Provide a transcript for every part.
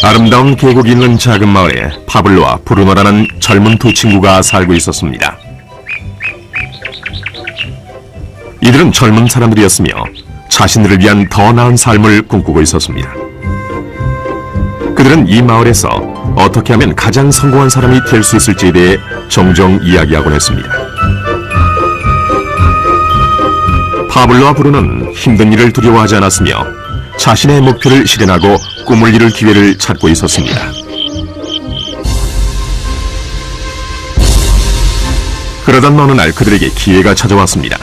아름다운 계곡이 있는 작은 마을에 파블로와 브루노라는 젊은 두 친구가 살고 있었습니다. 이들은 젊은 사람들이었으며 자신들을 위한 더 나은 삶을 꿈꾸고 있었습니다. 그들은 이 마을에서 어떻게 하면 가장 성공한 사람이 될 수 있을지에 대해 종종 이야기하곤 했습니다. 파블로와 브루노는 힘든 일을 두려워하지 않았으며 자신의 목표를 실현하고 꿈을 이룰 기회를 찾고 있었습니다. 그러던 어느 날 그들에게 기회가 찾아왔습니다.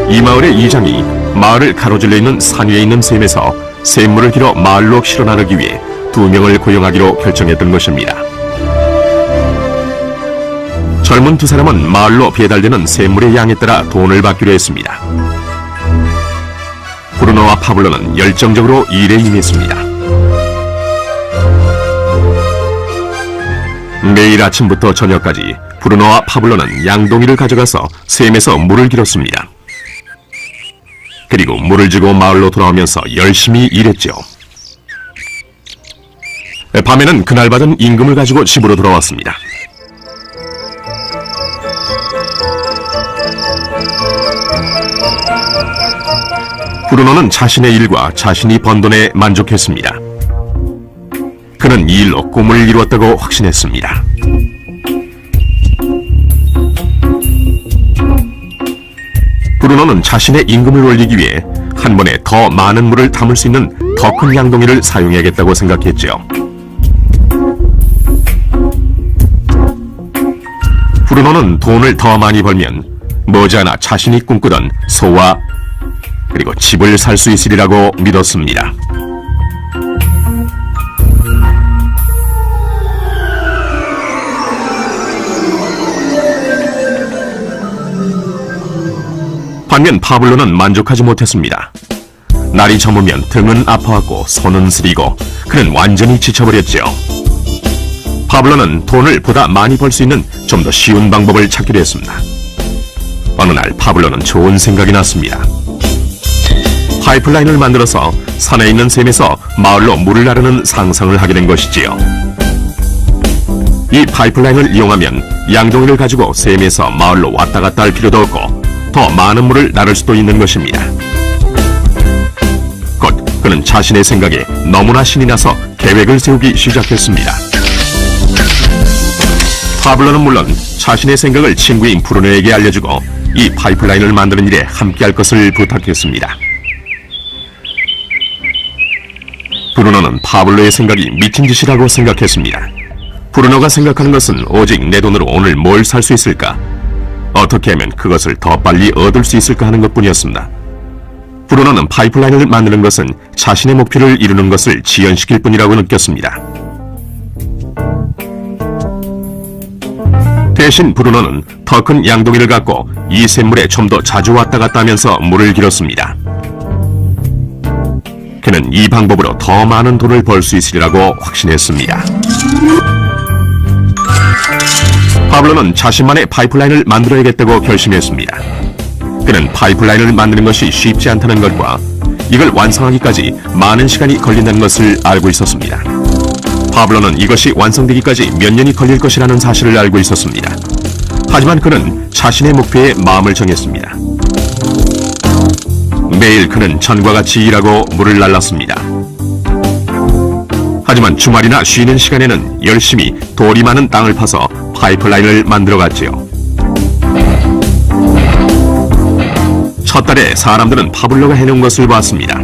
이 마을의 이장이 마을을 가로질러 있는 산 위에 있는 샘에서 샘물을 길어 마을로 실어 나르기 위해 2명을 고용하기로 결정했던 것입니다. 젊은 두 사람은 마을로 배달되는 샘물의 양에 따라 돈을 받기로 했습니다. 브루노와 파블로는 열정적으로 일에 임했습니다. 매일 아침부터 저녁까지 브루노와 파블로는 양동이를 가져가서 샘에서 물을 길었습니다. 그리고 물을 지고 마을로 돌아오면서 열심히 일했죠. 밤에는 그날 받은 임금을 가지고 집으로 돌아왔습니다. 브루노는 자신의 일과 자신이 번 돈에 만족했습니다. 그는 이 일로 꿈을 이루었다고 확신했습니다. 브루노는 자신의 임금을 올리기 위해 한 번에 더 많은 물을 담을 수 있는 더 큰 양동이를 사용해야겠다고 생각했죠. 브루노는 돈을 더 많이 벌면 머지않아 자신이 꿈꾸던 소와 그리고 집을 살 수 있으리라고 믿었습니다. 반면 파블로는 만족하지 못했습니다. 날이 저무면 등은 아파왔고 손은 쓰리고 그는 완전히 지쳐버렸죠. 파블로는 돈을 보다 많이 벌 수 있는 좀 더 쉬운 방법을 찾기로 했습니다. 어느 날 파블로는 좋은 생각이 났습니다. 파이프라인을 만들어서 산에 있는 샘에서 마을로 물을 나르는 상상을 하게 된 것이지요. 이 파이프라인을 이용하면 양동이를 가지고 샘에서 마을로 왔다 갔다 할 필요도 없고 더 많은 물을 나를 수도 있는 것입니다. 곧 그는 자신의 생각에 너무나 신이 나서 계획을 세우기 시작했습니다. 파블로는 물론 자신의 생각을 친구인 브루노에게 알려주고 이 파이프라인을 만드는 일에 함께할 것을 부탁했습니다. 브루노는 파블로의 생각이 미친 짓이라고 생각했습니다. 브루노가 생각하는 것은 오직 내 돈으로 오늘 뭘 살 수 있을까? 어떻게 하면 그것을 더 빨리 얻을 수 있을까 하는 것뿐이었습니다. 브루노는 파이프라인을 만드는 것은 자신의 목표를 이루는 것을 지연시킬 뿐이라고 느꼈습니다. 대신 브루노는 더 큰 양동이를 갖고 이 샘물에 좀 더 자주 왔다 갔다 하면서 물을 길었습니다. 그는 이 방법으로 더 많은 돈을 벌 수 있으리라고 확신했습니다. 파블로는 자신만의 파이프라인을 만들어야겠다고 결심했습니다. 그는 파이프라인을 만드는 것이 쉽지 않다는 것과 이걸 완성하기까지 많은 시간이 걸린다는 것을 알고 있었습니다. 파블로는 이것이 완성되기까지 몇 년이 걸릴 것이라는 사실을 알고 있었습니다. 하지만 그는 자신의 목표에 마음을 정했습니다. 매일 그는 전과 같이 일하고 물을 날랐습니다. 하지만 주말이나 쉬는 시간에는 열심히 돌이 많은 땅을 파서 파이프라인을 만들어갔지요. 첫 달에 사람들은 파블로가 해놓은 것을 봤습니다.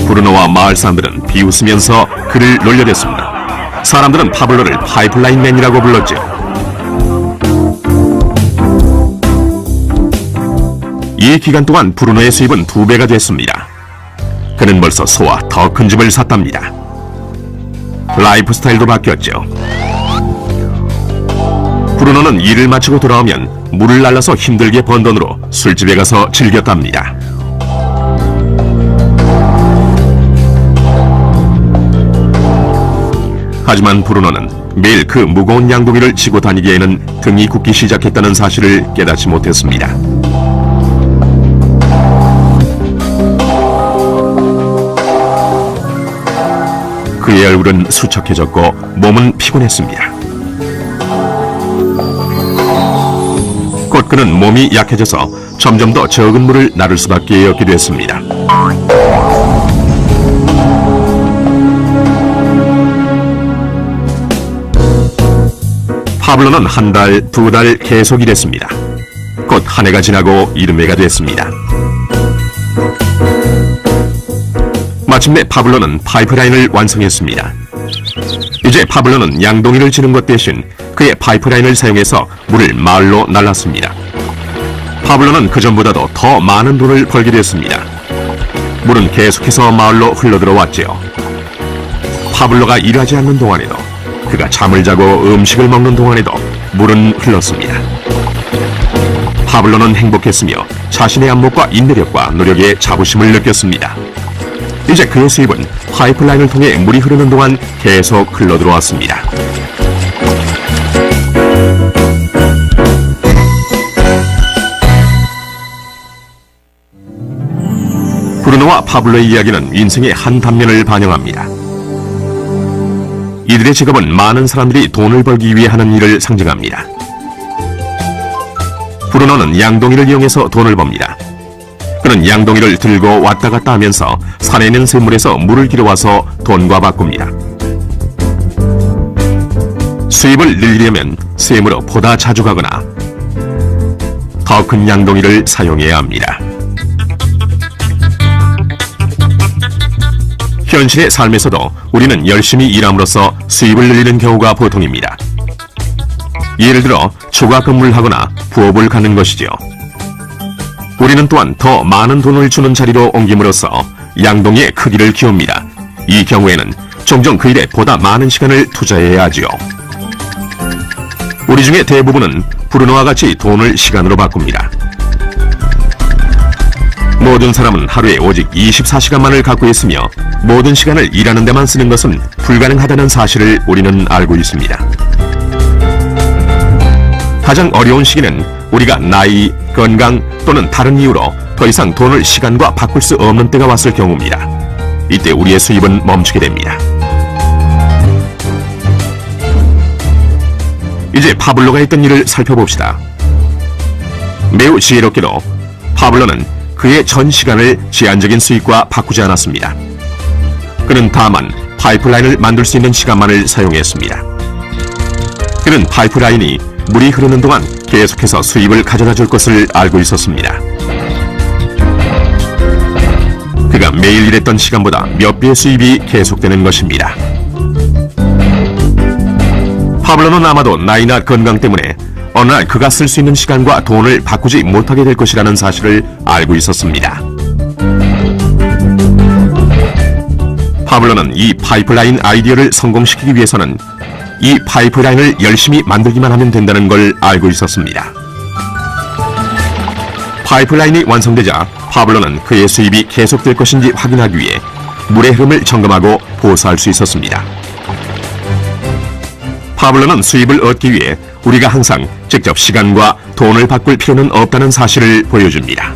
브루노와 마을 사람들은 비웃으면서 그를 놀려댔습니다. 사람들은 파블로를 파이프라인맨이라고 불렀죠. 이 기간 동안 브루노의 수입은 2배가 됐습니다. 그는 벌써 소와 더 큰 집을 샀답니다. 라이프 스타일도 바뀌었죠. 브루노는 일을 마치고 돌아오면 물을 날라서 힘들게 번 돈으로 술집에 가서 즐겼답니다. 하지만 브루노는 매일 그 무거운 양동이를 지고 다니기에는 등이 굽기 시작했다는 사실을 깨닫지 못했습니다. 그의 얼굴은 수척해졌고 몸은 피곤했습니다. 곧 그는 몸이 약해져서 점점 더 적은 물을 나를 수밖에 없게 됐습니다. 파블로는 한 달, 두 달 계속 일했습니다. 곧 한 해가 지나고 이듬해가 됐습니다. 마침내 파블로는 파이프라인을 완성했습니다. 이제 파블로는 양동이를 지는 것 대신 그의 파이프라인을 사용해서 물을 마을로 날랐습니다. 파블로는 그전보다도 더 많은 돈을 벌게 됐습니다. 물은 계속해서 마을로 흘러들어왔지요. 파블로가 일하지 않는 동안에도, 그가 잠을 자고 음식을 먹는 동안에도 물은 흘렀습니다. 파블로는 행복했으며 자신의 안목과 인내력과 노력에 자부심을 느꼈습니다. 이제 그의 수입은 파이프라인을 통해 물이 흐르는 동안 계속 흘러들어왔습니다. 브루노와 파블로의 이야기는 인생의 한 단면을 반영합니다. 이들의 직업은 많은 사람들이 돈을 벌기 위해 하는 일을 상징합니다. 브루노는 양동이를 이용해서 돈을 법니다. 그는 양동이를 들고 왔다 갔다 하면서 산에 있는 샘물에서 물을 길어와서 돈과 바꿉니다. 수입을 늘리려면 샘으로 보다 자주 가거나 더 큰 양동이를 사용해야 합니다. 현실의 삶에서도 우리는 열심히 일함으로써 수입을 늘리는 경우가 보통입니다. 예를 들어 초과 근무를 하거나 부업을 갖는 것이죠. 우리는 또한 더 많은 돈을 주는 자리로 옮김으로써 양동이의 크기를 키웁니다. 이 경우에는 종종 그 일에 보다 많은 시간을 투자해야 하지요. 우리 중에 대부분은 브루노와 같이 돈을 시간으로 바꿉니다. 모든 사람은 하루에 오직 24시간만을 갖고 있으며 모든 시간을 일하는 데만 쓰는 것은 불가능하다는 사실을 우리는 알고 있습니다. 가장 어려운 시기는 우리가 나이, 건강 또는 다른 이유로 더 이상 돈을 시간과 바꿀 수 없는 때가 왔을 경우입니다. 이때 우리의 수입은 멈추게 됩니다. 이제 파블로가 했던 일을 살펴봅시다. 매우 지혜롭게도 파블로는 그의 전 시간을 제한적인 수익과 바꾸지 않았습니다. 그는 다만 파이프라인을 만들 수 있는 시간만을 사용했습니다. 그는 파이프라인이 물이 흐르는 동안 계속해서 수입을 가져다 줄 것을 알고 있었습니다. 그가 매일 일했던 시간보다 몇 배의 수입이 계속되는 것입니다. 파블로는 아마도 나이나 건강 때문에 어느 날 그가 쓸 수 있는 시간과 돈을 바꾸지 못하게 될 것이라는 사실을 알고 있었습니다. 파블로는 이 파이프라인 아이디어를 성공시키기 위해서는 이 파이프라인을 열심히 만들기만 하면 된다는 걸 알고 있었습니다. 파이프라인이 완성되자 파블로는 그의 수입이 계속될 것인지 확인하기 위해 물의 흐름을 점검하고 보수할 수 있었습니다. 파블로는 수입을 얻기 위해 우리가 항상 직접 시간과 돈을 바꿀 필요는 없다는 사실을 보여줍니다.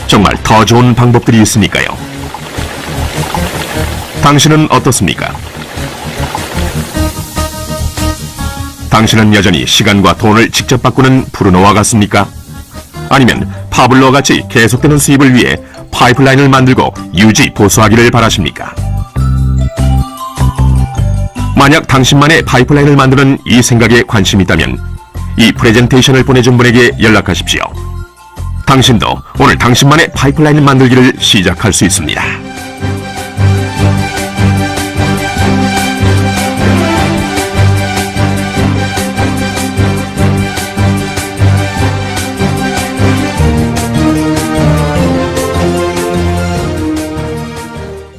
정말 더 좋은 방법들이 있으니까요. 당신은 어떻습니까? 당신은 여전히 시간과 돈을 직접 바꾸는 브루노와 같습니까? 아니면 파블로와 같이 계속되는 수입을 위해 파이프라인을 만들고 유지 보수하기를 바라십니까? 만약 당신만의 파이프라인을 만드는 이 생각에 관심이 있다면 이 프레젠테이션을 보내준 분에게 연락하십시오. 당신도 오늘 당신만의 파이프라인을 만들기를 시작할 수 있습니다.